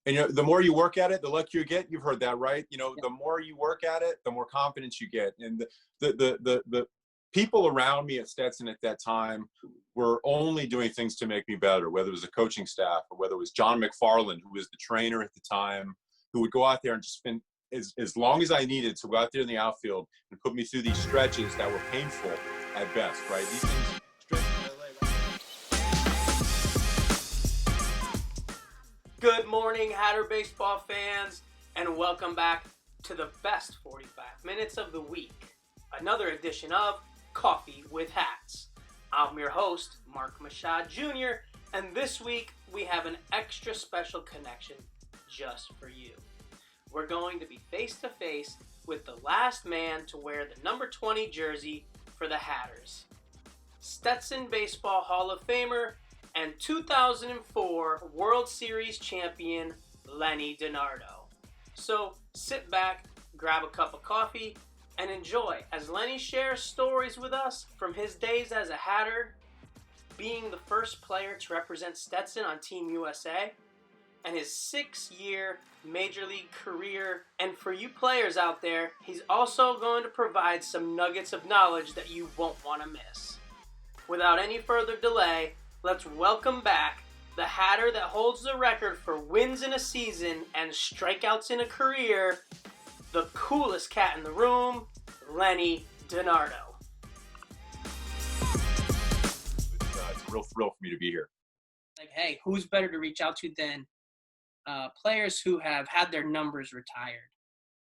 And the more you work at it, the luckier you get. You've heard that, right? Yeah. The more you work at it, the more confidence you get. And the people around me at Stetson at that time were only doing things to make me better, whether it was the coaching staff or whether it was John McFarland, who was the trainer at the time, who would go out there and just spend as long as I needed to go out there in the outfield and put me through these stretches that were painful at best, right? These things, Good morning, Hatter baseball fans, and welcome back to the best 45 minutes of the week. Another edition of Coffee with Hats. I'm your host, Mark Mashad Jr., and this week we have an extra special connection just for you. We're going to be face-to-face with the last man to wear the number 20 jersey for the Hatters. Stetson Baseball Hall of Famer and 2004 World Series champion, Lenny DiNardo. So sit back, grab a cup of coffee, and enjoy as Lenny shares stories with us from his days as a Hatter, being the first player to represent Stetson on Team USA, and his 6-year Major League career. And for you players out there, he's also going to provide some nuggets of knowledge that you won't want to miss. Without any further delay, let's welcome back the Hatter that holds the record for wins in a season and strikeouts in a career, the coolest cat in the room, Lenny DiNardo. It's a real thrill for me to be here. Like, hey, who's better to reach out to than players who have had their numbers retired?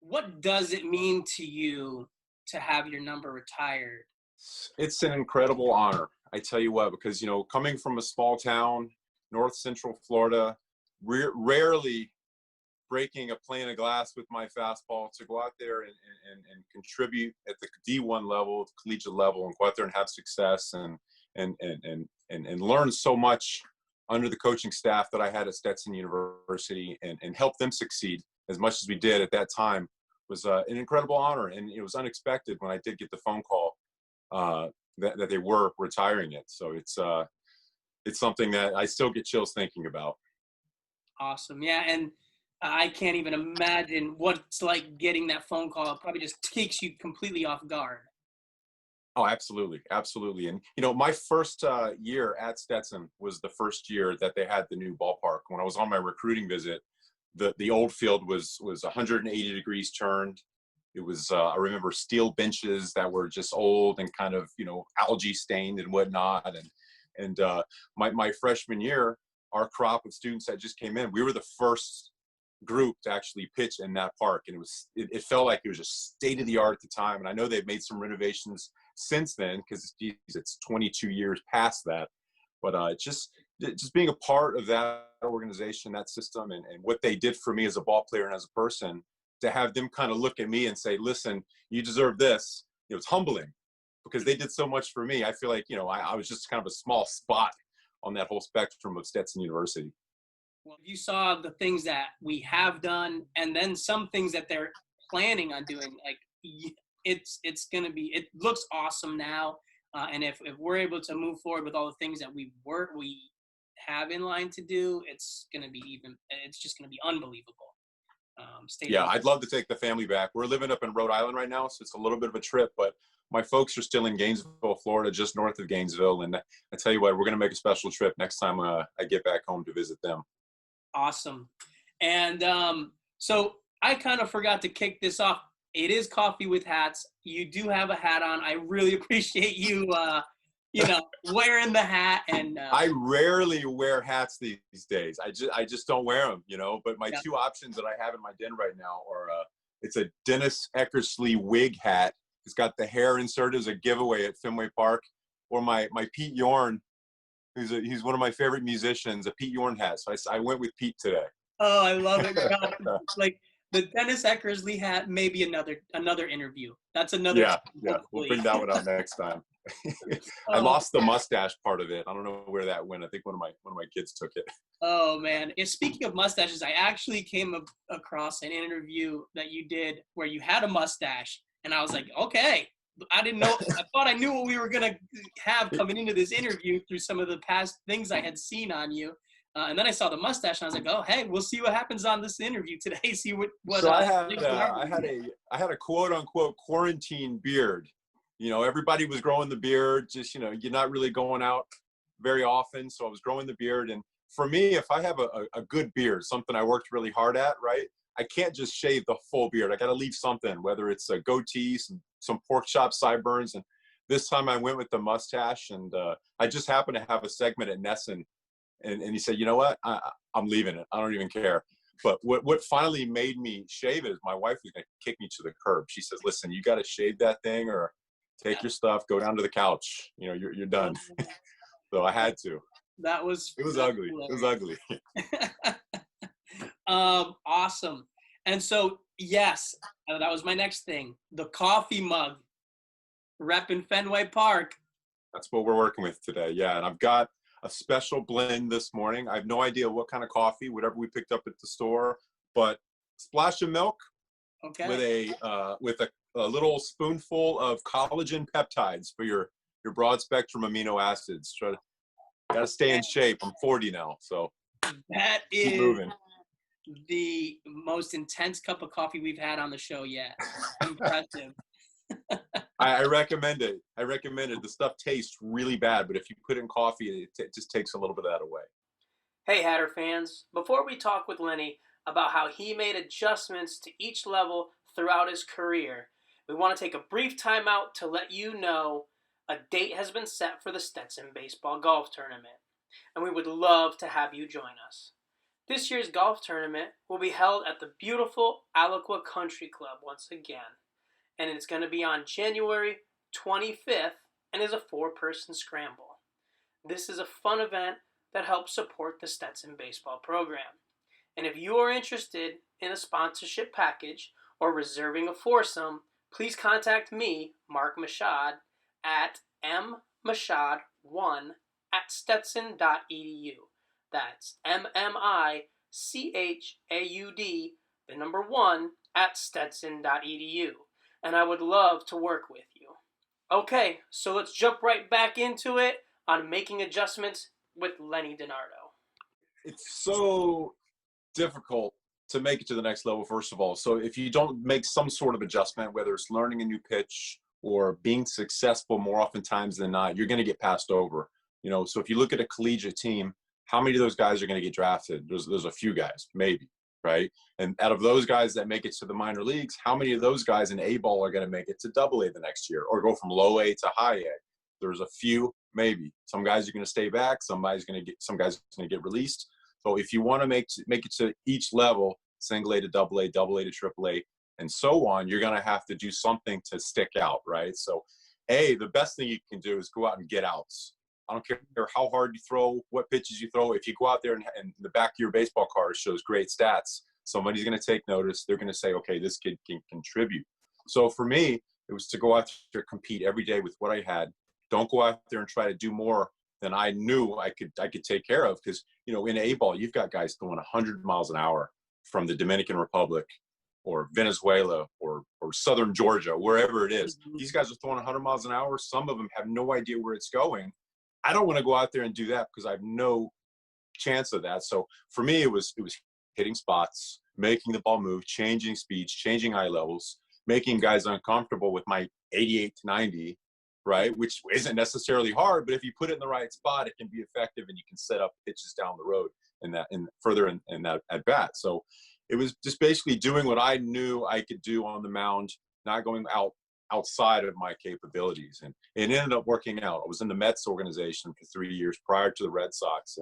What does it mean to you to have your number retired? It's an incredible honor. I tell you what, because, coming from a small town, north central Florida, rarely breaking a pane of glass with my fastball, to go out there and contribute at the D1 level, the collegiate level, and go out there and have success and learn so much under the coaching staff that I had at Stetson University and help them succeed as much as we did at that time was an incredible honor. And it was unexpected when I did get the phone call that they were retiring it. So it's something that I still get chills thinking about. Awesome. Yeah. And I can't even imagine what it's like getting that phone call. It probably just takes you completely off guard. Oh, absolutely. Absolutely. And, my first year at Stetson was the first year that they had the new ballpark. When I was on my recruiting visit, the old field was 180 degrees turned. It was, I remember, steel benches that were just old and kind of, algae stained and whatnot. And my freshman year, our crop of students that just came in, we were the first group to actually pitch in that park. And it felt like it was just state of the art at the time. And I know they've made some renovations since then, because it's 22 years past that. But just being a part of that organization, that system, and what they did for me as a ball player and as a person, to have them kind of look at me and say, listen, you deserve this. It's humbling because they did so much for me. I feel like, I was just kind of a small spot on that whole spectrum of Stetson University. Well, you saw the things that we have done and then some things that they're planning on doing. Like, it's going to be, it looks awesome now. And if we're able to move forward with all the things that we have in line to do, it's just going to be unbelievable. Yeah, I'd love to take the family back. We're living up in Rhode Island right now, so it's a little bit of a trip, but my folks are still in Gainesville, Florida, just north of Gainesville. And I tell you what, we're going to make a special trip next time I get back home to visit them. Awesome. And so I kind of forgot to kick this off. It is Coffee with Hats. You do have a hat on. I really appreciate you, wearing the hat. And I rarely wear hats these days. I just don't wear them, But my two options that I have in my den right now are it's a Dennis Eckersley wig hat. It's got the hair inserted as a giveaway at Fenway Park, or my Pete Yorn, he's one of my favorite musicians, a Pete Yorn hat. So I went with Pete today. Oh, I love it. God, like the Dennis Eckersley hat, maybe another interview. That's another. Yeah. We'll bring that one out next time. I lost the mustache part of it. I don't know where that went. I think one of my kids took it. Oh man! And speaking of mustaches, I actually came across an interview that you did where you had a mustache, and I was like, okay. I didn't know. I thought I knew what we were gonna have coming into this interview through some of the past things I had seen on you. And then I saw the mustache, and I was like, oh, hey, we'll see what happens on this interview today. See what. So I had a quote unquote quarantine beard. Everybody was growing the beard. Just you're not really going out very often, so I was growing the beard. And for me, if I have a good beard, something I worked really hard at, right? I can't just shave the full beard. I got to leave something, whether it's a goatee, some pork chop sideburns. And this time I went with the mustache, and I just happened to have a segment at Nesson, and he said, you know what, I'm leaving it. I don't even care. But what finally made me shave it is my wife was going to kick me to the curb. She says, listen, you got to shave that thing or take your stuff, go down to the couch. You're done. So I had to. It was ugly. It was ugly. Awesome. And so, yes, that was my next thing. The coffee mug, repping Fenway Park. That's what we're working with today. Yeah. And I've got a special blend this morning. I have no idea what kind of coffee, whatever we picked up at the store, but splash of milk with a little spoonful of collagen peptides for your broad spectrum amino acids. Got to stay in shape. I'm 40 now, so that is keep moving. The most intense cup of coffee we've had on the show yet. Impressive. I recommend it. The stuff tastes really bad, but if you put in coffee, it just takes a little bit of that away. Hey, Hatter fans. Before we talk with Lenny about how he made adjustments to each level throughout his career, we want to take a brief timeout to let you know a date has been set for the Stetson Baseball Golf Tournament, and we would love to have you join us. This year's golf tournament will be held at the beautiful Alaqua Country Club once again, and it's going to be on January 25th and is a 4-person scramble. This is a fun event that helps support the Stetson baseball program. And if you are interested in a sponsorship package or reserving a foursome, please contact me, Mark Mashad, at mmashad1@stetson.edu. That's MMICHAUD, the number 1, at stetson.edu. And I would love to work with you. Okay, so let's jump right back into it on making adjustments with Lenny DiNardo. It's so difficult to make it to the next level, first of all. So if you don't make some sort of adjustment, whether it's learning a new pitch or being successful more oftentimes than not, you're going to get passed over. So if you look at a collegiate team, how many of those guys are going to get drafted? There's a few guys, maybe, right? And out of those guys that make it to the minor leagues, how many of those guys in A-ball are going to make it to Double-A the next year or go from low A to high A? There's a few, maybe. Some guys are going to stay back. Some guys are going to get released. So if you want to make it to each level, single A to Double-A, Double-A to Triple-A, and so on, you're going to have to do something to stick out, right? So, the best thing you can do is go out and get outs. I don't care how hard you throw, what pitches you throw. If you go out there and the back of your baseball card shows great stats, somebody's going to take notice. They're going to say, okay, this kid can contribute. So for me, it was to go out there, compete every day with what I had. Don't go out there and try to do more than I knew I could take care of. Because, in A-ball, you've got guys throwing 100 miles an hour from the Dominican Republic or Venezuela or Southern Georgia, wherever it is. These guys are throwing 100 miles an hour. Some of them have no idea where it's going. I don't want to go out there and do that because I have no chance of that. So for me, it was hitting spots, making the ball move, changing speeds, changing eye levels, making guys uncomfortable with my 88 to 90, right? Which isn't necessarily hard, but if you put it in the right spot, it can be effective and you can set up pitches down the road further in that at bat. So it was just basically doing what I knew I could do on the mound, not going outside of my capabilities, and it ended up working out. I was in the Mets organization for 3 years prior to the Red Sox,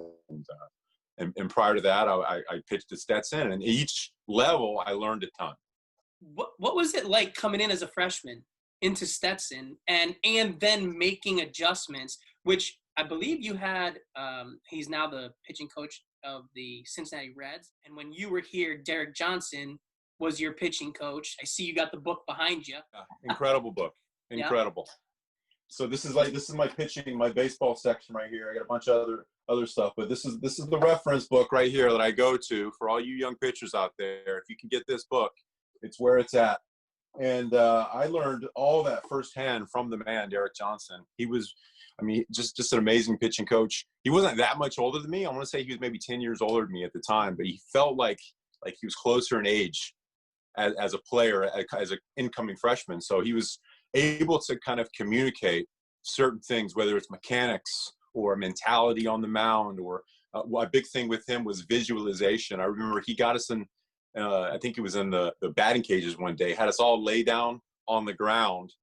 and prior to that, I pitched at Stetson, and each level I learned a ton. What was it like coming in as a freshman into Stetson and then making adjustments, which I believe you had? He's now the pitching coach of the Cincinnati Reds, and when you were here, Derek Johnson was your pitching coach. I see you got the book behind you. Yeah, incredible book. Incredible. Yeah. So this is my pitching, my baseball section right here. I got a bunch of other stuff, but this is the reference book right here that I go to for all you young pitchers out there. If you can get this book, it's where it's at. And I learned all that firsthand from the man, Derek Johnson. He was, I mean, just an amazing pitching coach. He wasn't that much older than me. I want to say he was maybe 10 years older than me at the time, but he felt like he was closer in age as a player, as an incoming freshman. So he was able to kind of communicate certain things, whether it's mechanics or mentality on the mound, or a big thing with him was visualization. I remember he got us in, I think it was in the batting cages one day, had us all lay down on the ground,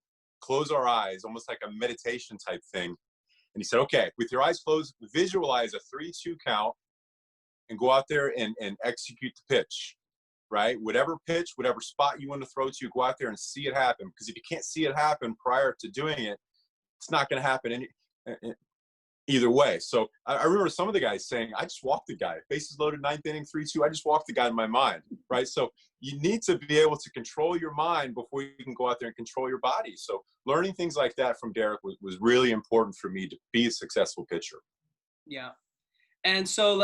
close our eyes, almost like a meditation type thing. And he said, okay, with your eyes closed, visualize a 3-2 count and go out there and execute the pitch, right? Whatever pitch, whatever spot you want to throw to, go out there and see it happen. Because if you can't see it happen prior to doing it, it's not going to happen either way. So I remember some of the guys saying, I just walked the guy. Bases loaded, 9th inning, 3-2. I just walked the guy in my mind, right? So you need to be able to control your mind before you can go out there and control your body. So learning things like that from Derek was really important for me to be a successful pitcher. Yeah. And so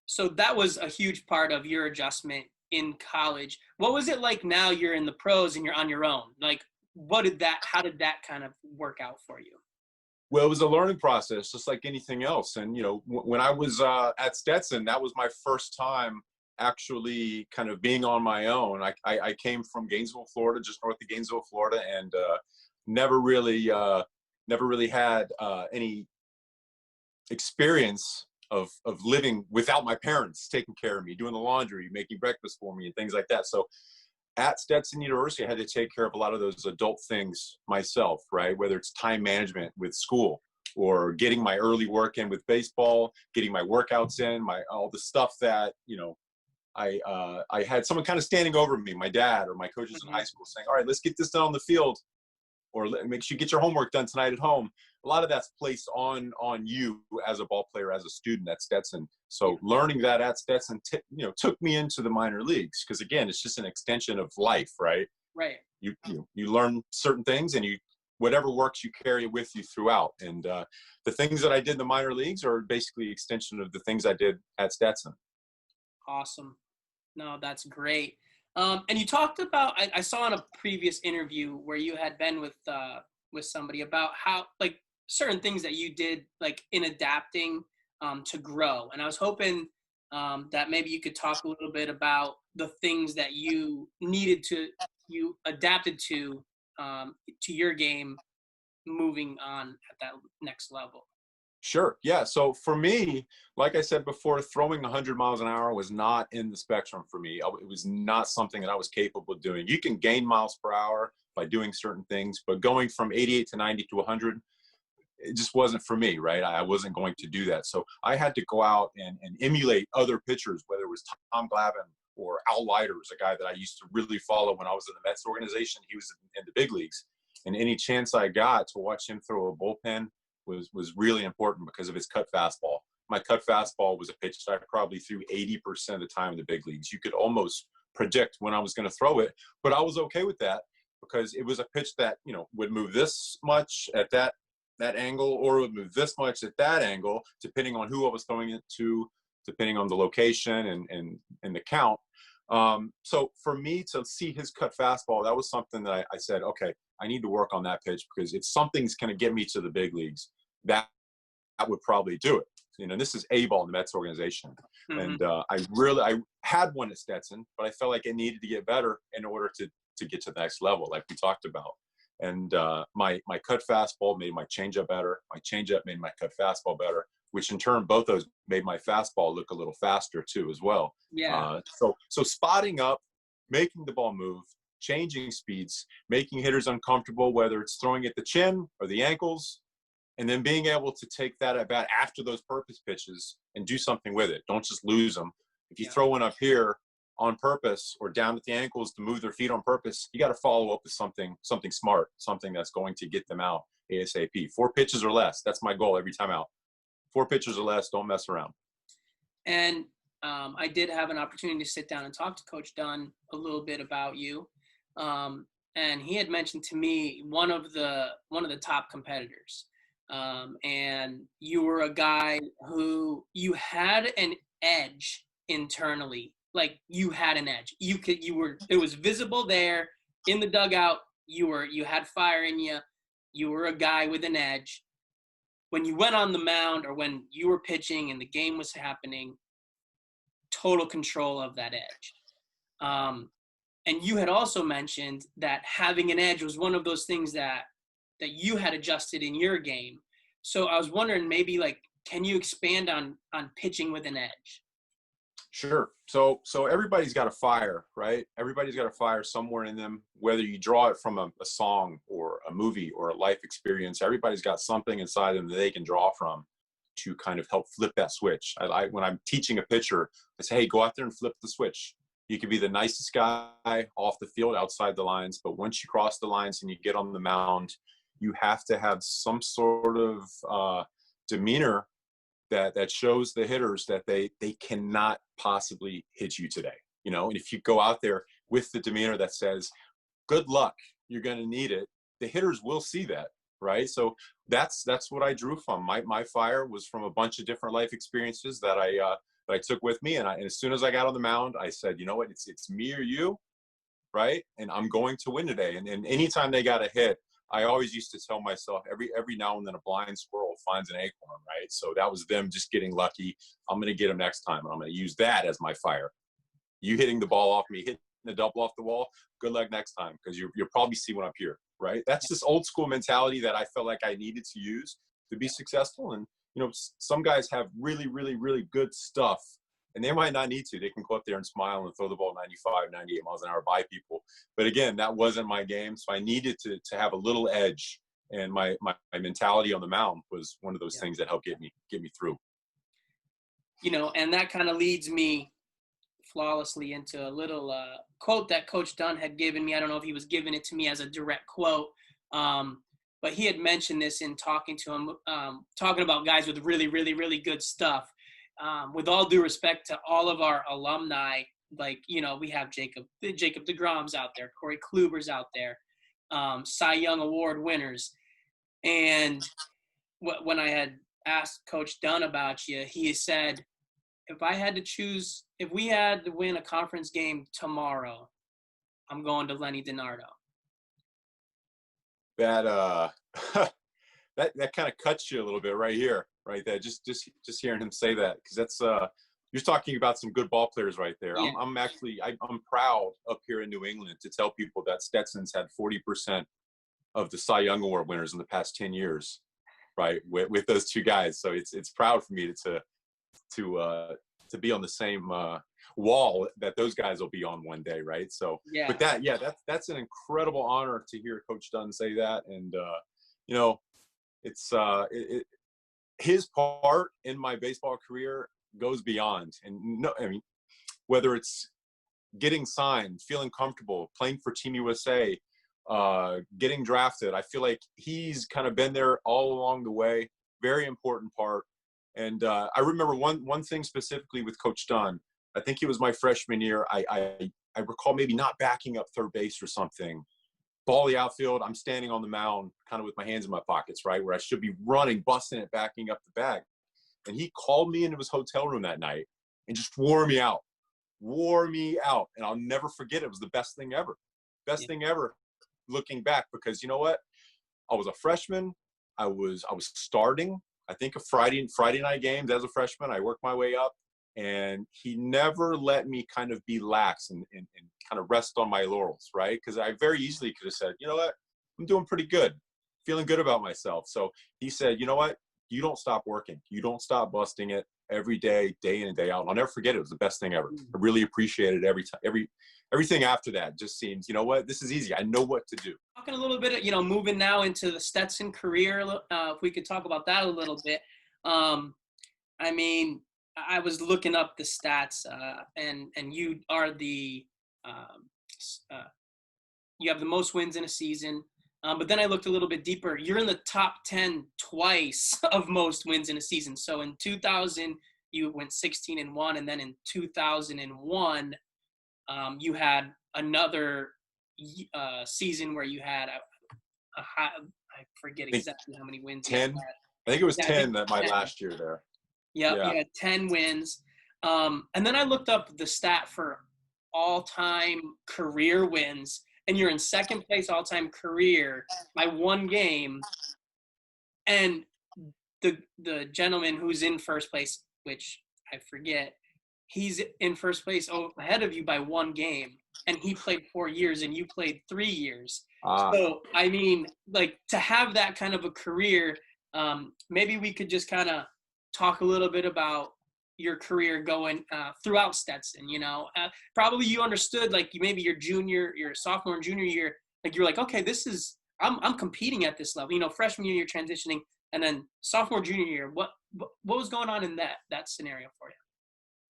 so that was a huge part of your adjustment in college. What was it like now you're in the pros and you're on your own? Like, how did that kind of work out for you? Well, it was a learning process, just like anything else. And, you know, when I was at Stetson, that was my first time actually kind of being on my own. I came from Gainesville, Florida, just north of Gainesville, Florida, and never really had any experience of living without my parents taking care of me, doing the laundry, making breakfast for me, and things like that. So at Stetson University, I had to take care of a lot of those adult things myself, right? Whether it's time management with school, or getting my early work in with baseball, getting my workouts in, all the stuff that, you know, I had someone kind of standing over me, my dad or my coaches in high school, saying, all right, let's get this done on the field, or make sure you get your homework done tonight at home. A lot of that's placed on you as a ball player, as a student at Stetson. So learning that at Stetson, took me into the minor leagues, because again, it's just an extension of life, right? Right. You learn certain things, and whatever works, you carry it with you throughout. And the things that I did in the minor leagues are basically an extension of the things I did at Stetson. Awesome. No, that's great. And you talked about, I saw in a previous interview where you had been with somebody about how, like, certain things that you did, like, in adapting to grow. And I was hoping that maybe you could talk a little bit about the things that you adapted to your game moving on at that next level. Sure. Yeah. So for me, like I said before, throwing 100 miles an hour was not in the spectrum for me. It was not something that I was capable of doing. You can gain miles per hour by doing certain things, but going from 88 to 90 to 100, it just wasn't for me, right? I wasn't going to do that. So I had to go out and emulate other pitchers, whether it was Tom Glavine or Al Leiters, a guy that I used to really follow when I was in the Mets organization. He was in the big leagues. And any chance I got to watch him throw a bullpen was really important because of his cut fastball. My cut fastball was a pitch that I probably threw 80% of the time in the big leagues. You could almost predict when I was going to throw it, but I was okay with that because it was a pitch that, would move this much at that angle, or it would move this much at that angle, depending on who I was throwing it to, depending on the location and the count. So for me to see his cut fastball, that was something that I said, okay, I need to work on that pitch, because if something's going to get me to the big leagues, that would probably do it. This is A-ball in the Mets organization. Mm-hmm. And I had one at Stetson, but I felt like it needed to get better in order to get to the next level, like we talked about. And my cut fastball made my changeup better. My changeup made my cut fastball better, which in turn, both those made my fastball look a little faster too, as well. Yeah. So spotting up, making the ball move, changing speeds, making hitters uncomfortable, whether it's throwing at the chin or the ankles, and then being able to take that at bat after those purpose pitches and do something with it. Don't just lose them. If you throw one up here on purpose or down at the ankles to move their feet on purpose, you got to follow up with something smart, something that's going to get them out ASAP. 4 pitches or less. That's my goal every time out. 4 pitches or less. Don't mess around. And I did have an opportunity to sit down and talk to Coach Dunn a little bit about you. And he had mentioned to me one of the top competitors. And you were a guy who you had an edge internally. Like, you had an edge. It was visible there. in the dugout, you had fire in you. You were a guy with an edge. When you went on the mound or when you were pitching and the game was happening, total control of that edge. And you had also mentioned that having an edge was one of those things that you had adjusted in your game. So I was wondering, maybe like, can you expand on pitching with an edge? Sure. So everybody's got a fire, right? Everybody's got a fire somewhere in them, whether you draw it from a song or a movie or a life experience. Everybody's got something inside them that they can draw from to kind of help flip that switch. When I'm teaching a pitcher, I say, hey, go out there and flip the switch. You could be the nicest guy off the field, outside the lines, but once you cross the lines and you get on the mound, you have to have some sort of demeanor that shows the hitters that they cannot possibly hit you today. And if you go out there with the demeanor that says, good luck, you're going to need it, the hitters will see that, right? So that's what I drew from. My fire was from a bunch of different life experiences that I took with me. And as soon as I got on the mound, I said, you know what, it's me or you, right? And I'm going to win today. And anytime they got a hit, I always used to tell myself, every now and then a blind squirrel finds an acorn, right? So that was them just getting lucky. I'm going to get them next time, and I'm going to use that as my fire. You hitting the ball off me, hitting the double off the wall, good luck next time, because you'll probably see when I'm here, right? That's this old school mentality that I felt like I needed to use to be successful. And, some guys have really, really, really good stuff, and they might not need to. They can go up there and smile and throw the ball 95, 98 miles an hour by people. But again, that wasn't my game. So I needed to have a little edge. And my mentality on the mound was one of those things that helped get me through. And that kind of leads me flawlessly into a little quote that Coach Dunn had given me. I don't know if he was giving it to me as a direct quote, but he had mentioned this in talking to him, talking about guys with really, really, really good stuff. With all due respect to all of our alumni, like, we have Jacob deGrom's out there, Corey Kluber's out there, Cy Young Award winners. And when I had asked Coach Dunn about you, he said, if we had to win a conference game tomorrow, I'm going to Lenny DiNardo. That that kind of cuts you a little bit right here, right there. Just hearing him say that, because that's you're talking about some good ball players right there. Yeah. I'm proud up here in New England to tell people that Stetson's had 40% of the Cy Young Award winners in the past 10 years, right? With those two guys. So it's proud for me to be on the same wall that those guys will be on one day, right? So with that, that's an incredible honor to hear Coach Dunn say that. And it's his part in my baseball career goes beyond. And whether it's getting signed, feeling comfortable, playing for Team USA, getting drafted, I feel like he's kind of been there all along the way. Very important part. And I remember one thing specifically with Coach Dunn. I think it was my freshman year. I recall maybe not backing up third base or something. Ball the outfield, I'm standing on the mound kind of with my hands in my pockets, right, where I should be running, busting it, backing up the bag. And he called me into his hotel room that night and just wore me out. And I'll never forget it. It was the best thing ever. Thing ever looking back, because you know what? I was a freshman. I was starting, I think, a Friday night games as a freshman. I worked my way up, and he never let me kind of be lax and kind of rest on my laurels, right? Because I very easily could have said, you know what? I'm doing pretty good, feeling good about myself. So he said, you know what? You don't stop working. You don't stop busting it every day, day in and day out. And I'll never forget it. It was the best thing ever. I really appreciated it every time. Everything after that just seems, you know what? This is easy. I know what to do. Talking a little bit, moving now into the Stetson career, if we could talk about that a little bit. I was looking up the stats, and you are you have the most wins in a season. But then I looked a little bit deeper. You're in the top 10 twice of most wins in a season. So in 2000, you went 16-1, and then in 2001, you had another season where you had a high, I forget exactly how many wins. 10. I think it was 10 that my 10. Last year there. Yep, yeah, you had 10 wins. And then I looked up the stat for all-time career wins, and you're in second place all-time career by one game, and the gentleman who's in first place, which I forget, he's in first place ahead of you by one game, and he played 4 years and you played 3 years. So, I mean, like, to have that kind of a career, maybe we could just kind of talk a little bit about your career going throughout Stetson, you know. Probably you understood, like, maybe your sophomore and junior year, like, you're like, okay, I'm competing at this level. You know, freshman year, you're transitioning, and then sophomore, junior year, what was going on in that scenario for you?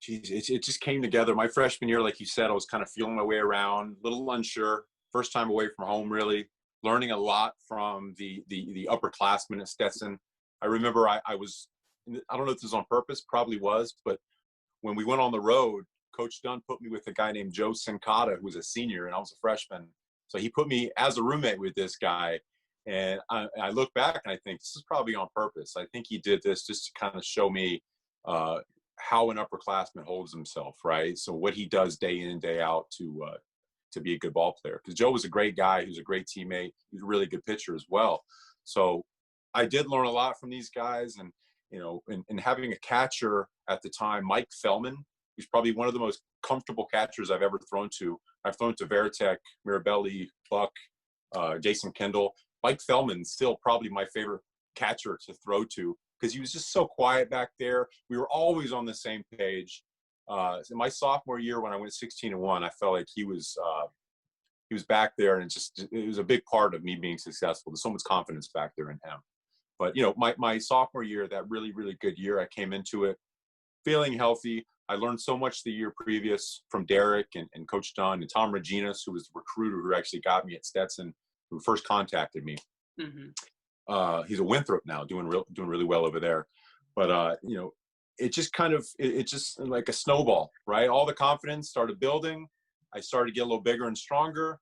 Geez, it just came together. My freshman year, like you said, I was kind of feeling my way around, a little unsure. First time away from home, really learning a lot from the upperclassmen at Stetson. I remember I don't know if this was on purpose, probably was, but when we went on the road, Coach Dunn put me with a guy named Joe Sincata, who was a senior, and I was a freshman. So he put me as a roommate with this guy. And I look back and I think this is probably on purpose. I think he did this just to kind of show me how an upperclassman holds himself, right? So what he does day in and day out to be a good ball player. Because Joe was a great guy. He was a great teammate. He was a really good pitcher as well. So I did learn a lot from these guys. And, you know, and having a catcher at the time, Mike Fellman, who's probably one of the most comfortable catchers I've ever thrown to. I've thrown to Veritek, Mirabelli, Buck, Jason Kendall. Mike Fellman's still probably my favorite catcher to throw to because he was just so quiet back there. We were always on the same page. In my sophomore year, when I went 16-1, I felt like he was back there, and it was a big part of me being successful. There's so much confidence back there in him. But you know, my sophomore year, that really, really good year, I came into it feeling healthy. I learned so much the year previous from Derek and Coach Dunn and Tom Reginas, who was the recruiter who actually got me at Stetson, who first contacted me. Mm-hmm. He's a Winthrop now, doing really well over there. But you know, it just like a snowball, right? All the confidence started building. I started to get a little bigger and stronger.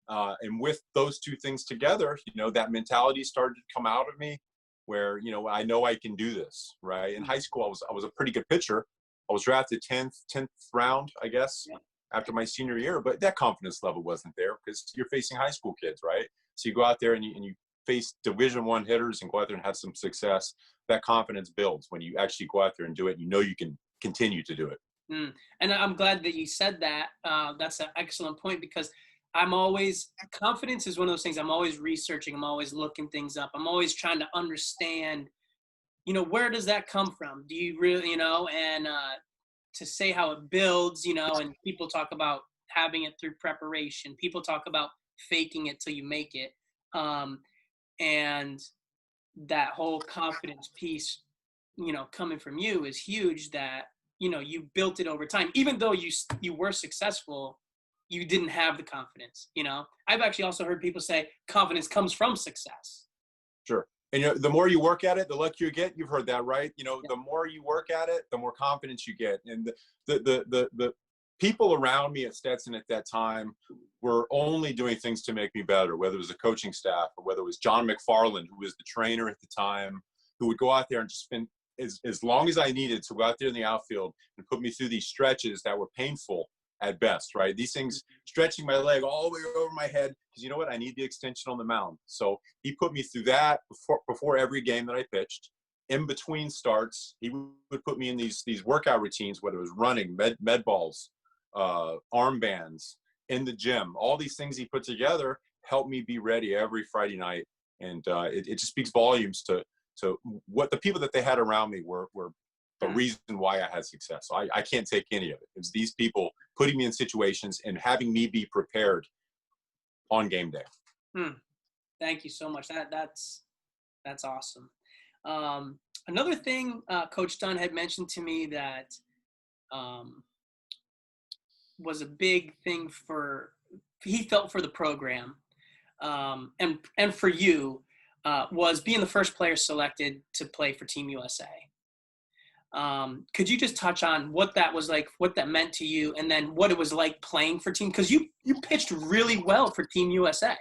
And with those two things together, you know, that mentality started to come out of me where, you know I can do this, right? In high school, I was a pretty good pitcher. I was drafted 10th round, I guess, after my senior year, but that confidence level wasn't there because you're facing high school kids, right? So you go out there and you face Division I hitters and go out there and have some success. That confidence builds when you actually go out there and do it. You know you can continue to do it. And I'm glad that you said that. That's an excellent point because confidence is one of those things I'm always researching. I'm always looking things up. I'm always trying to understand, you know, where does that come from? Do you really, you know, and to say how it builds, you know, and people talk about having it through preparation. People talk about faking it till you make it. And that whole confidence piece, you know, coming from you is huge that, you know, you built it over time. Even though you were successful, you didn't have the confidence, you know. I've actually also heard people say confidence comes from success. Sure. And you know, the more you work at it, the luckier you get. You've heard that, right? You know, the more you work at it, the more confidence you get. And the people around me at Stetson at that time were only doing things to make me better, whether it was the coaching staff or whether it was John McFarland, who was the trainer at the time, who would go out there and just spend as long as I needed to go out there in the outfield and put me through these stretches that were painful at best, right? These things, stretching my leg all the way over my head, because you know what? I need the extension on the mound. So he put me through that before every game that I pitched. In between starts, he would put me in these workout routines, whether it was running, med balls, armbands, in the gym. All these things he put together helped me be ready every Friday night. And it just speaks volumes to what the people that they had around me were the reason why I had success. So I can't take any of it. It's these people putting me in situations and having me be prepared on game day. Thank you so much. That's awesome. Another thing Coach Dunn had mentioned to me that was a big thing he felt for the program and for you was being the first player selected to play for Team USA. Could you just touch on what that was like, what that meant to you, and then what it was like playing for Team? Because you pitched really well for Team USA.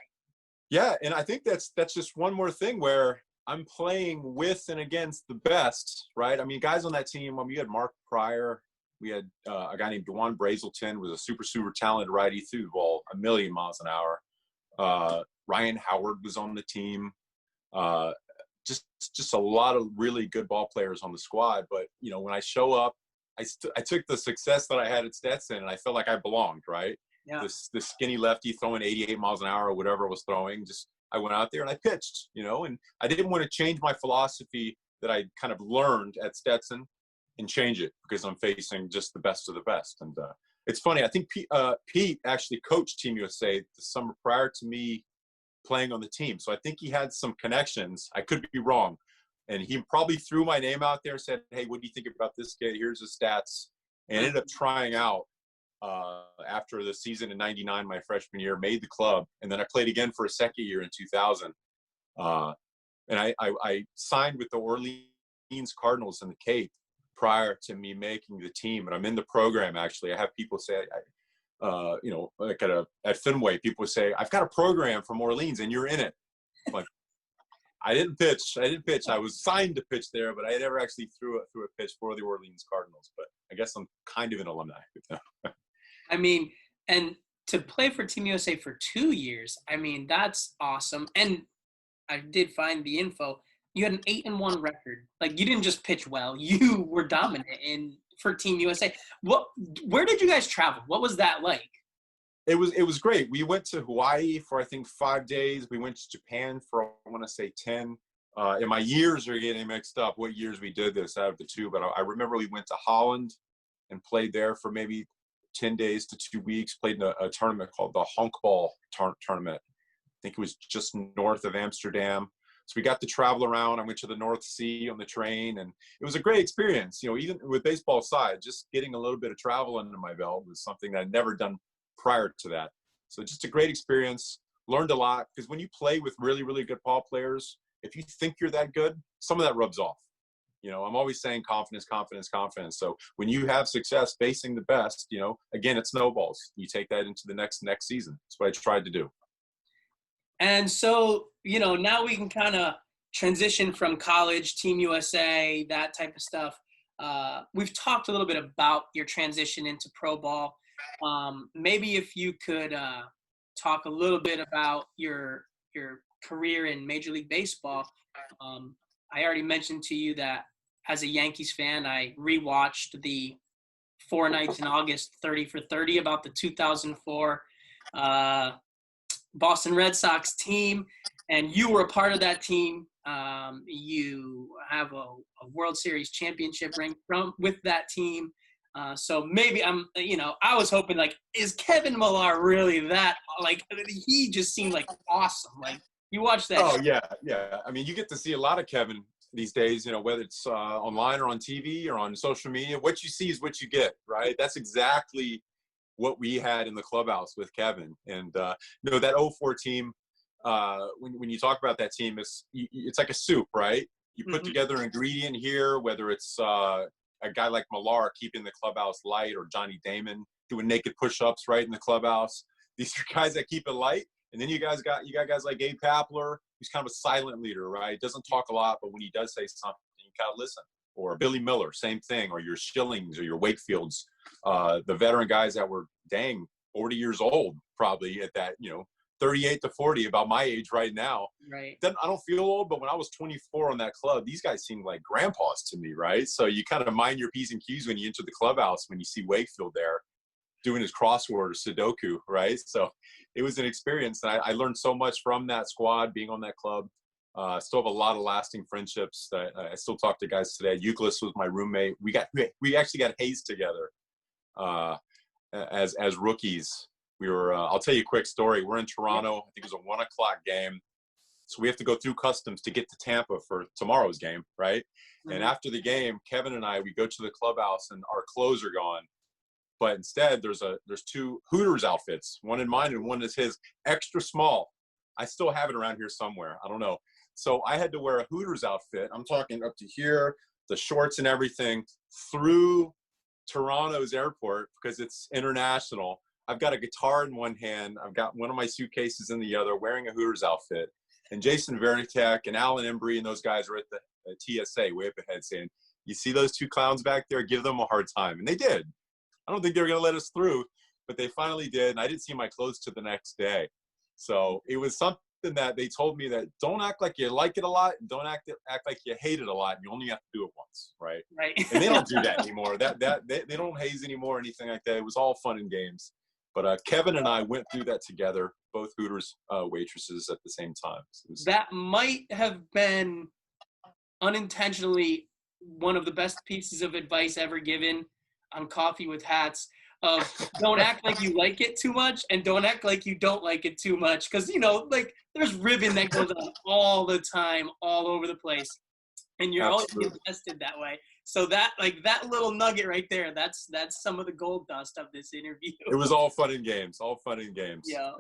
Yeah, and I think that's just one more thing where I'm playing with and against the best, right? I mean, guys on that team, we had Mark Pryor, we had a guy named DeJuan Brazelton, was a super talented righty, threw the ball a million miles an hour. Ryan Howard was on the team. Just a lot of really good ball players on the squad. But, when I show up, I took the success that I had at Stetson and I felt like I belonged, right? Yeah. This skinny lefty throwing 88 miles an hour or whatever was throwing. I went out there and I pitched, and I didn't want to change my philosophy that I kind of learned at Stetson and change it because I'm facing just the best of the best. And it's funny. I think Pete actually coached Team USA the summer prior to me playing on the team. So I think he had some connections. I could be wrong. And he probably threw my name out there and said, hey, what do you think about this kid? Here's his stats. And ended up trying out after the season in 99, my freshman year, made the club. And then I played again for a second year in 2000. And I signed with the Orleans Cardinals in the Cape prior to me making the team. And I'm in the program, actually. I have people say, like at Fenway, people say, I've got a program from Orleans and you're in it. I'm like, I didn't pitch. I was signed to pitch there, but I never actually threw a pitch for the Orleans Cardinals. But I guess I'm kind of an alumni. I mean, and to play for Team USA for 2 years, I mean, that's awesome. And I did find the info. You had an 8-1 record. Like, you didn't just pitch well. You were dominant for Team USA. Where did you guys travel? What was that like? It was great. We went to Hawaii for, I think, 5 days. We went to Japan for, I want to say 10. And my years are getting mixed up, what years we did this out of the two. But I remember we went to Holland and played there for maybe 10 days to 2 weeks, played in a tournament called the Honkbal tournament. I think it was just north of Amsterdam. So we got to travel around. I went to the North Sea on the train, and it was a great experience. Even with baseball aside, just getting a little bit of travel under my belt was something that I'd never done prior to that. So just a great experience. Learned a lot, because when you play with really, really good ball players, if you think you're that good, some of that rubs off. I'm always saying confidence, confidence, confidence. So when you have success facing the best, again, it snowballs. You take that into the next season. That's what I tried to do. And so, now we can kind of transition from college, Team USA, that type of stuff. We've talked a little bit about your transition into pro ball. Maybe if you could talk a little bit about your career in Major League Baseball. I already mentioned to you that as a Yankees fan, I rewatched the 4 nights in August, 30 for 30, about the 2004 Boston Red Sox team, and you were a part of that team. You have a World Series championship ring with that team. So maybe I was hoping, like, is Kevin Millar really that, like, he just seemed like awesome. Like, you watch that. Oh, yeah. I mean, you get to see a lot of Kevin these days, whether it's online or on TV or on social media. What you see is what you get, right? That's exactly what we had in the clubhouse with Kevin. And, that 04 team, when you talk about that team, it's like a soup, right? You put together an ingredient here, whether it's a guy like Millar keeping the clubhouse light, or Johnny Damon doing naked push-ups right in the clubhouse. These are guys that keep it light. And then you got guys like Gabe Kapler, who's kind of a silent leader, right? Doesn't talk a lot, but when he does say something, you kind of listen. Or Billy Miller, same thing. Or your Schillings or your Wakefields, the veteran guys that were 40 years old probably at that, 38 to 40, about my age right now. Right. Then I don't feel old, but when I was 24 on that club, these guys seemed like grandpas to me, right? So you kind of mind your P's and Q's when you enter the clubhouse, when you see Wakefield there doing his crossword or Sudoku, right? So it was an experience, and I learned so much from that squad, being on that club. I still have a lot of lasting friendships. I still talk to guys today. Euclid was my roommate. We actually got hazed together as rookies. We were. I'll tell you a quick story. We're in Toronto. I think it was a 1:00 game, so we have to go through customs to get to Tampa for tomorrow's game, right? Mm-hmm. And after the game, Kevin and we go to the clubhouse, and our clothes are gone. But instead, there's 2 Hooters outfits, one in mine and one is his, extra small. I still have it around here somewhere. I don't know. So I had to wear a Hooters outfit. I'm talking up to here, the shorts and everything, through Toronto's airport because it's international. I've got a guitar in one hand. I've got one of my suitcases in the other, wearing a Hooters outfit. And Jason Varitek and Alan Embry and those guys are at the TSA way up ahead saying, you see those 2 clowns back there? Give them a hard time. And they did. I don't think they were going to let us through, but they finally did. And I didn't see my clothes till the next day. So it was something that they told me that don't act like you like it a lot, and don't act like you hate it a lot. You only have to do it once, right? Right. And they don't do that anymore. They don't haze anymore or anything like that. It was all fun and games. But Kevin and I went through that together, both Hooters waitresses at the same time. So that might have been unintentionally one of the best pieces of advice ever given on Coffee with Hats. Of don't act like you like it too much, and don't act like you don't like it too much, because like there's ribbon that goes on all the time, all over the place, and you're always getting tested that way. So that little nugget right there, that's some of the gold dust of this interview. It was all fun and games. All fun and games. Yeah.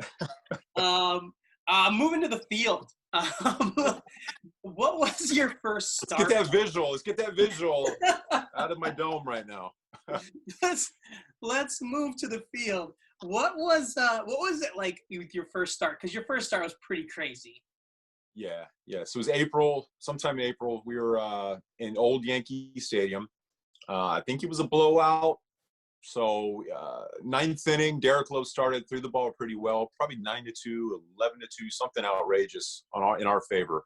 Moving to the field. What was your first start? Let's get that visual out of my dome right now. Let's move to the field. What was it like with your first start? Because your first start was pretty crazy. Yeah. So it was sometime in April. We were in Old Yankee Stadium. I think it was a blowout. So ninth inning, Derek Lowe started, threw the ball pretty well, probably 9-2, 11-2, something outrageous in our favor.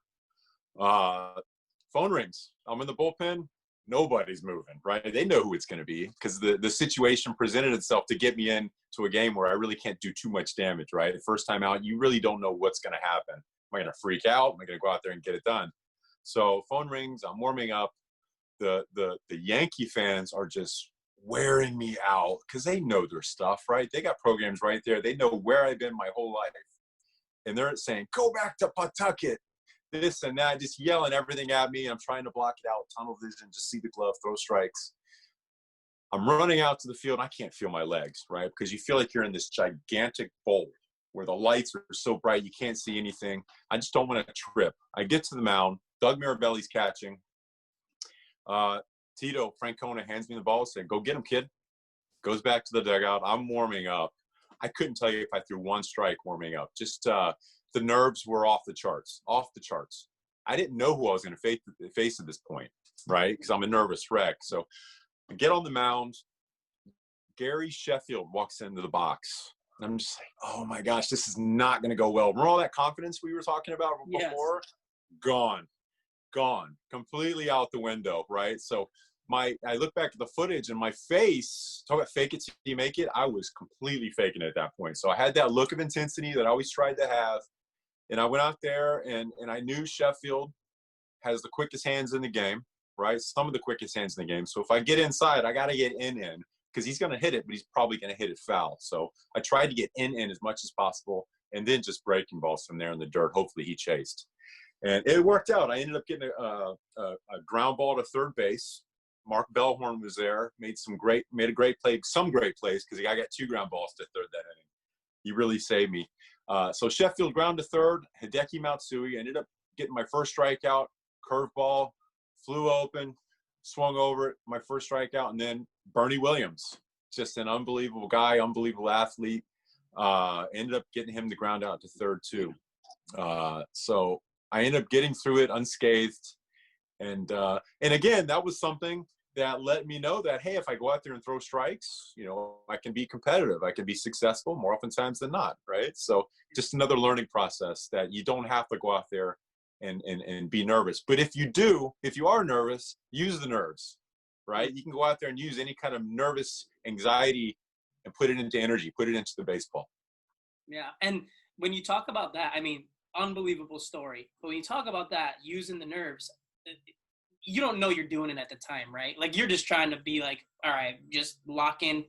Phone rings. I'm in the bullpen. Nobody's moving, right? They know who it's going to be because the situation presented itself to get me into a game where I really can't do too much damage, right? The first time out, you really don't know what's going to happen. Am I going to freak out? Am I going to go out there and get it done? So phone rings. I'm warming up. The Yankee fans are just wearing me out because they know their stuff, right? They got programs right there. They know where I've been my whole life. And they're saying, go back to Pawtucket, this and that, just yelling everything at me. I'm trying to block it out, tunnel vision, just see the glove, throw strikes. I'm running out to the field. I can't feel my legs, right? Because you feel like you're in this gigantic bowl where the lights are so bright you can't see anything. I just don't want to trip. I get to the mound. Doug Mirabelli's catching. Tito Francona hands me the ball and said, go get him, kid. Goes back to the dugout. I'm warming up. I couldn't tell you if I threw one strike warming up. Just the nerves were off the charts. I didn't know who I was going to face at this point, right? Because I'm a nervous wreck. So I get on the mound. Gary Sheffield walks into the box. And I'm just like, oh, my gosh, this is not going to go well. Remember all that confidence we were talking about before? Yes. Gone. Completely out the window, right? So I look back at the footage and my face, talk about fake it till you make it, I was completely faking it at that point. So I had that look of intensity that I always tried to have. And I went out there and I knew Sheffield has the quickest hands in the game, right? Some of the quickest hands in the game. So if I get inside, I got to get in because he's going to hit it, but he's probably going to hit it foul. So I tried to get in as much as possible and then just breaking balls from there in the dirt. Hopefully he chased. And it worked out. I ended up getting a ground ball to third base. Mark Bellhorn was there, made a great play, some great plays because I got 2 ground balls to third that inning. He really saved me. So Sheffield ground to third, Hideki Matsui ended up getting my first strikeout, curveball, flew open, swung over it, my first strikeout, and then Bernie Williams, just an unbelievable guy, unbelievable athlete. Ended up getting him the ground out to third too. So I ended up getting through it unscathed. And again, that was something that let me know that, hey, if I go out there and throw strikes, I can be competitive. I can be successful more oftentimes than not, right? So just another learning process that you don't have to go out there and be nervous. But if you are nervous, use the nerves, right? You can go out there and use any kind of nervous anxiety and put it into energy, put it into the baseball. Yeah, and when you talk about that, I mean, unbelievable story. But when you talk about that, using the nerves, you don't know you're doing it at the time, right? Like you're just trying to be like, all right, just lock in,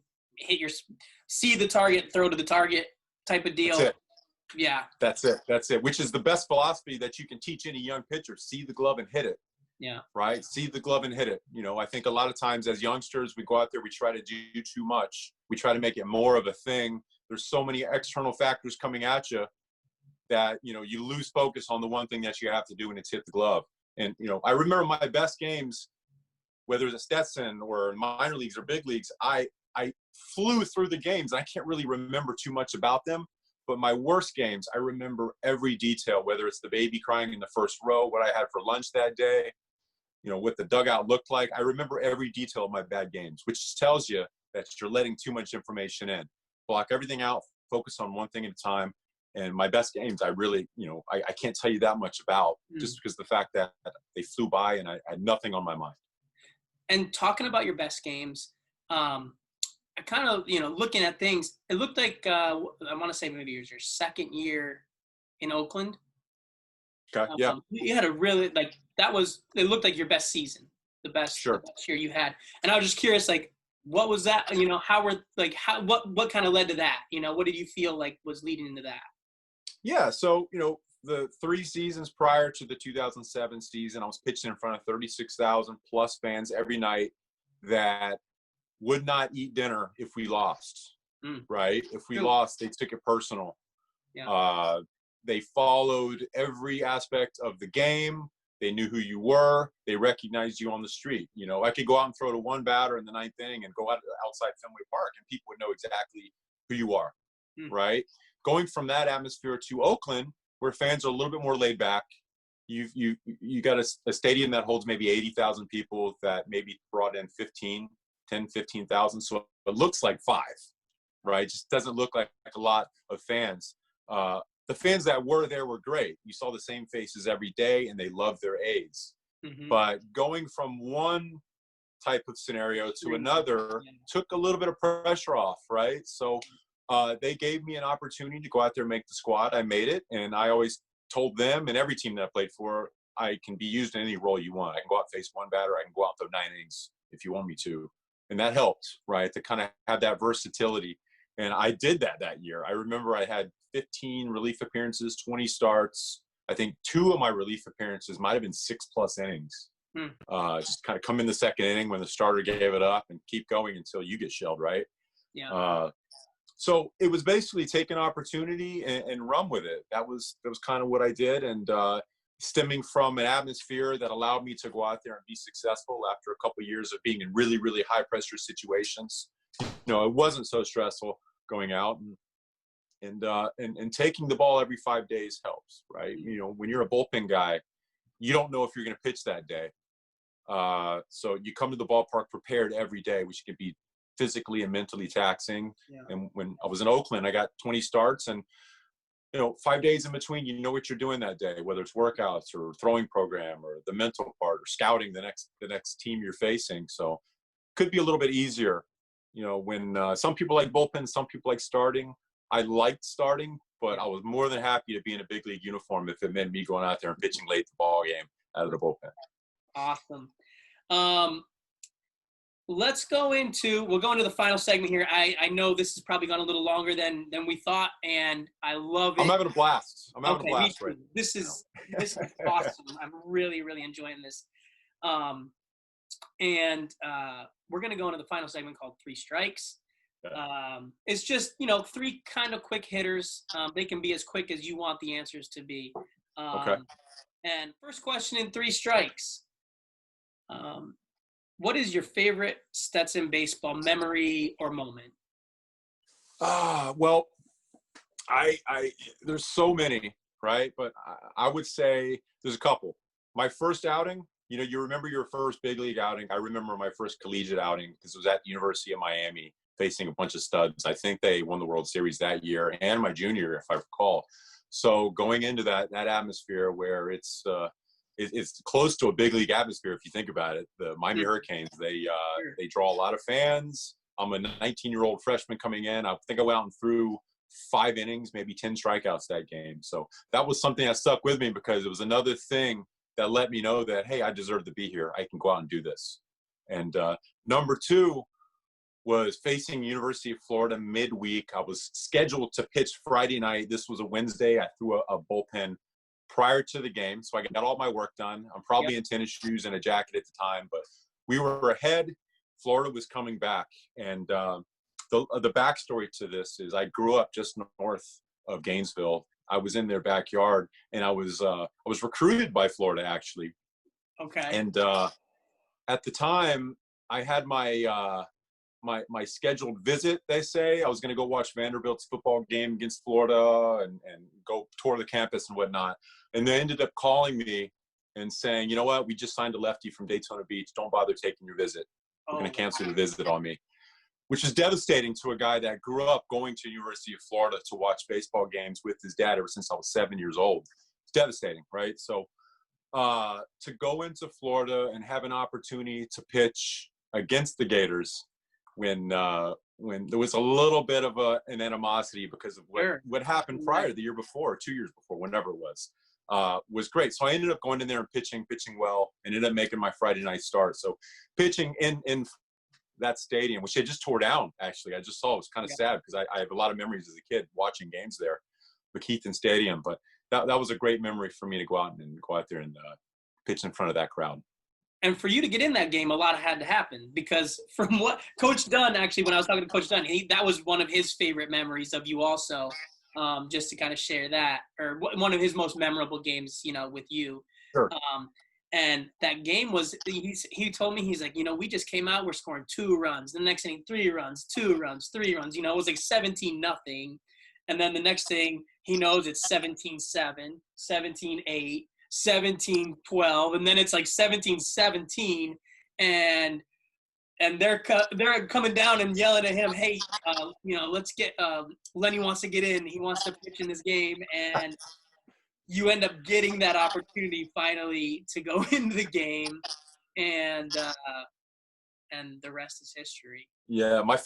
see the target, throw to the target type of deal. That's it. Yeah. That's it. Which is the best philosophy that you can teach any young pitcher. See the glove and hit it. Yeah. Right? See the glove and hit it. I think a lot of times as youngsters, we go out there, we try to do too much. We try to make it more of a thing. There's so many external factors coming at you that, you lose focus on the one thing that you have to do, and it's hit the glove. And, I remember my best games, whether it's a Stetson or minor leagues or big leagues, I flew through the games. I can't really remember too much about them, but my worst games, I remember every detail, whether it's the baby crying in the first row, what I had for lunch that day, what the dugout looked like. I remember every detail of my bad games, which tells you that you're letting too much information in. Block everything out, focus on one thing at a time, And my best games, I really, I can't tell you that much about, just because the fact that they flew by and I had nothing on my mind. And talking about your best games, I kind of, looking at things, it looked like, I want to say maybe it was your second year in Oakland. Okay. Yeah. You had a really, it looked like your best season, the best year you had. And I was just curious, what was that? What kind of led to that? What did you feel like was leading into that? Yeah. So, the 3 seasons prior to the 2007 season, I was pitching in front of 36,000 plus fans every night that would not eat dinner if we lost, right? If we lost, they took it personal. Yeah. They followed every aspect of the game. They knew who you were. They recognized you on the street. I could go out and throw to one batter in the 9th inning and go out outside Fenway Park, and people would know exactly who you are, right? Going from that atmosphere to Oakland, where fans are a little bit more laid back, you got a stadium that holds maybe 80,000 people that maybe brought in 15,000. So it looks like 5, right? It just doesn't look like a lot of fans. The fans that were there were great. You saw the same faces every day, and they loved their A's. But going from one type of scenario to another took a little bit of pressure off, right? So they gave me an opportunity to go out there and make the squad. I made it, and I always told them and every team that I played for, I can be used in any role you want. I can go out and face one batter. I can go out and throw 9 innings if you want me to. And that helped, right, to kind of have that versatility. And I did that year. I remember I had 15 relief appearances, 20 starts. I think 2 of my relief appearances might have been 6+ innings. Just kind of come in the 2nd inning when the starter gave it up and keep going until you get shelled, right? Yeah. So it was basically take an opportunity and run with it. That was kind of what I did. And stemming from an atmosphere that allowed me to go out there and be successful after a couple of years of being in really, really high pressure situations. It wasn't so stressful going out, and taking the ball every 5 days helps, right? When you're a bullpen guy, you don't know if you're going to pitch that day. So you come to the ballpark prepared every day, which can be physically and mentally taxing. Yeah. And when I was in Oakland, I got 20 starts, and 5 days in between, what you're doing that day, whether it's workouts or throwing program or the mental part or scouting the next team you're facing. So could be a little bit easier. When some people like bullpen, some people like starting. I liked starting, but I was more than happy to be in a big league uniform if it meant me going out there and pitching late the ball game out of the bullpen. Awesome. We'll go into the final segment here. I know this has probably gone a little longer than we thought, and I love it. I'm having a blast. Right. This is awesome. I'm really, really enjoying this. And we're going to go into the final segment called 3 Strikes. It's just, 3 kind of quick hitters. They can be as quick as you want the answers to be. Okay. And first question in 3 Strikes. What is your favorite Stetson baseball memory or moment? Well, there's so many, right? But I would say there's a couple. My first outing, you remember your first big league outing. I remember my first collegiate outing because it was at the University of Miami facing a bunch of studs. I think they won the World Series that year, and my junior year, if I recall. So going into that atmosphere where it's close to a big league atmosphere, if you think about it. The Miami Hurricanes, they draw a lot of fans. I'm a 19-year-old freshman coming in. I think I went out and threw 5 innings, maybe 10 strikeouts that game. So that was something that stuck with me because it was another thing that let me know that, hey, I deserve to be here. I can go out and do this. And number 2 was facing University of Florida midweek. I was scheduled to pitch Friday night. This was a Wednesday. I threw a bullpen prior to the game, so I got all my work done. I'm probably in tennis shoes and a jacket at the time, but we were ahead. Florida was coming back, and the backstory to this is I grew up just north of Gainesville. I was in their backyard, and I was recruited by Florida, actually. Okay. And at the time, I had my my scheduled visit, they say. I was going to go watch Vanderbilt's football game against Florida and go tour the campus and whatnot. And they ended up calling me and saying, you know what, we just signed a lefty from Daytona Beach. Don't bother taking your visit. We're going to cancel the visit on me. which is devastating to a guy that grew up going to University of Florida to watch baseball games with his dad ever since I was 7 years old. It's devastating, right? So to go into Florida and have an opportunity to pitch against the Gators when there was a little bit of an animosity because of what happened prior, the year before, 2 years before, whenever it was great. So I ended up going in there and pitching well, and ended up making my Friday night start. So pitching in that stadium, which they just tore down, actually. I just saw it was kind of sad because I have a lot of memories as a kid watching games there, the Keaton Stadium. But that was a great memory for me to go out there and pitch in front of that crowd. And for you to get in that game, a lot had to happen, because from what Coach Dunn, actually, when I was talking to Coach Dunn, that was one of his favorite memories of you also, just to kind of share that, or one of his most memorable games, with you. Sure. And that game was, he told me, he's like, we just came out, we're scoring 2 runs. The next inning, 3 runs, 2 runs, 3 runs. It was like 17-0. And then the next thing he knows, it's 17-7, 17-8. 17-12, and then it's like 17-17, and they're coming down and yelling at him, hey, let's get Lenny wants to get in, he wants to pitch in this game, and you end up getting that opportunity finally to go into the game, and the rest is history. Yeah, my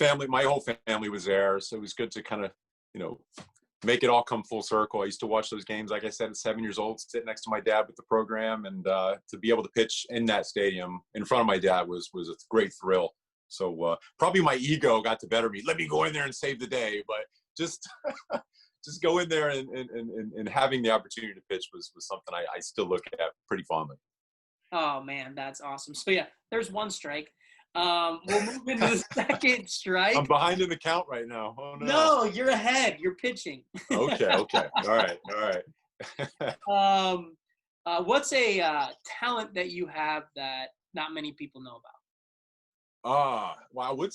whole family was there, so it was good to kind of make it all come full circle. I used to watch those games, like I said, at 7 years old, sit next to my dad with the program, and to be able to pitch in that stadium in front of my dad was a great thrill. So probably my ego got the better of me. Let me go in there and save the day, but just go in there and having the opportunity to pitch was something I still look at pretty fondly. Oh man, that's awesome. So yeah, there's one strike. We'll move into the second strike. I'm behind in the count right now. Oh no. No, you're ahead. You're pitching. Okay. All right. What's a talent that you have that not many people know about? Well,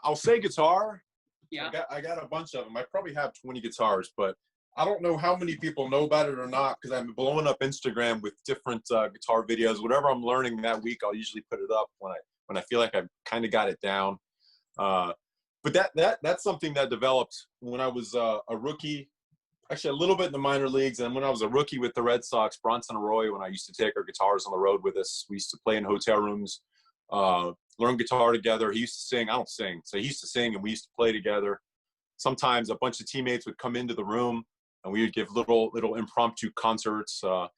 I'll say guitar. Yeah. I got a bunch of them. I probably have 20 guitars, but I don't know how many people know about it or not, because I'm blowing up Instagram with different guitar videos. Whatever I'm learning that week, I'll usually put it up when I feel like I've kind of got it down. But that's something that developed when I was a rookie, actually a little bit in the minor leagues. And when I was a rookie with the Red Sox, Bronson and Roy, when I used to take our guitars on the road with us, we used to play in hotel rooms, learn guitar together. He used to sing. I don't sing. So he used to sing and we used to play together. Sometimes a bunch of teammates would come into the room and we would give little impromptu concerts. So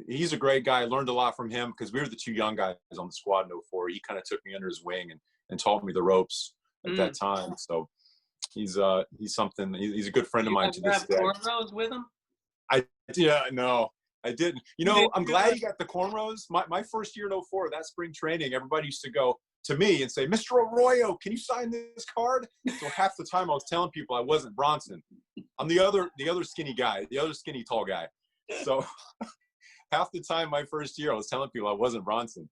he's a great guy. I learned a lot from him because we were the 2 young guys on the squad in 04. He kind of took me under his wing and taught me the ropes at that time. So he's something. He's a good friend of mine to this day. You have cornrows with him? No, I didn't. I'm glad you got the cornrows. My first year in 04, that spring training, everybody used to go to me and say, Mr. Arroyo, can you sign this card? So half the time I was telling people I wasn't Bronson. I'm the other skinny guy, the other skinny tall guy. So half the time my first year I was telling people I wasn't Bronson.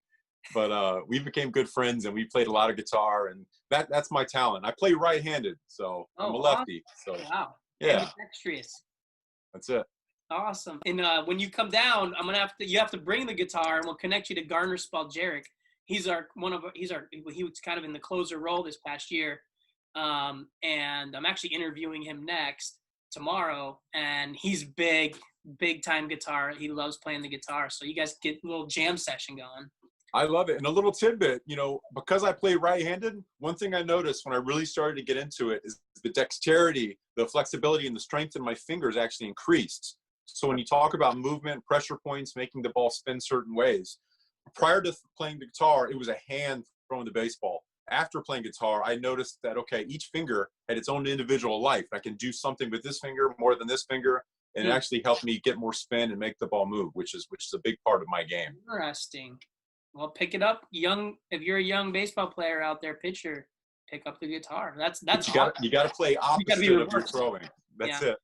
But we became good friends and we played a lot of guitar, and that's my talent. I play right-handed, so I'm a lefty. So wow. Yeah. Ambidextrous. That's it. Awesome. And when you come down, you have to bring the guitar, and we'll connect you to Garner Spaljaric. He was kind of in the closer role this past year. And I'm actually interviewing him next tomorrow, and he's big time guitar. He loves playing the guitar. So you guys get a little jam session going. I love it. And a little tidbit, because I play right-handed, one thing I noticed when I really started to get into it is the dexterity, the flexibility, and the strength in my fingers actually increased. So when you talk about movement, pressure points, making the ball spin certain ways, prior to playing the guitar, it was a hand throwing the baseball. After playing guitar, I noticed that, okay, each finger had its own individual life. I can do something with this finger more than this finger, and it actually helped me get more spin and make the ball move, which is a big part of my game. Interesting. Well, pick it up, if you're a young baseball player out there, pitcher, pick up the guitar. That's you got to play opposite of your throwing. That's it.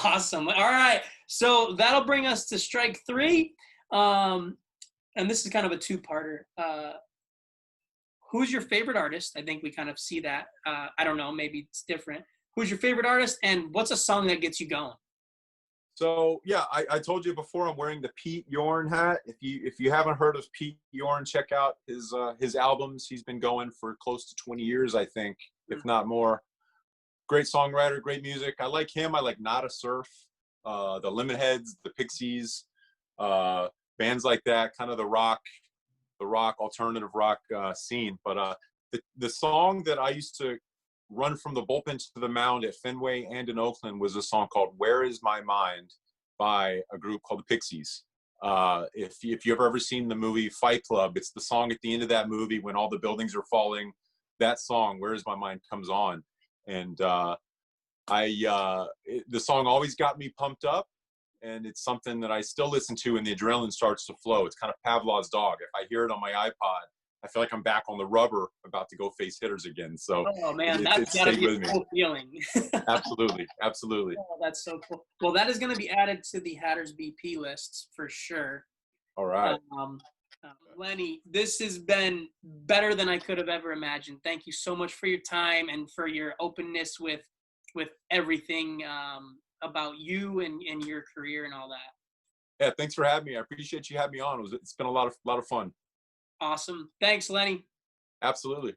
Awesome. All right. So that'll bring us to strike 3. And this is kind of a 2-parter. Who's your favorite artist? I think we kind of see that. I don't know. Maybe it's different. Who's your favorite artist, and what's a song that gets you going? So yeah, I told you before I'm wearing the Pete Yorn hat. If you haven't heard of Pete Yorn, check out his albums. He's been going for close to 20 years, I think, if not more. Great songwriter, great music. I like him. I like Nada Surf, the Lemonheads, the Pixies, bands like that, kind of the rock alternative rock scene. But the song that I used to run from the bullpen to the mound at Fenway and in Oakland was a song called "Where Is My Mind" by a group called the Pixies. If you've ever seen the movie Fight Club, it's the song at the end of that movie when all the buildings are falling. That song, "Where Is My Mind," comes on, and the song always got me pumped up. And it's something that I still listen to, and the adrenaline starts to flow. It's kind of Pavlov's dog. If I hear it on my iPod, I feel like I'm back on the rubber, about to go face hitters again. So, oh man, it that's gotta stayed be with a me. cool feeling. Absolutely, absolutely. Oh, that's so cool. Well, that is going to be added to the Hatters BP lists for sure. All right. Lenny, this has been better than I could have ever imagined. Thank you so much for your time and for your openness with everything about you and your career and all that. Yeah, thanks for having me. I appreciate you having me on. It's been a lot of fun. Awesome. Thanks, Lenny. Absolutely.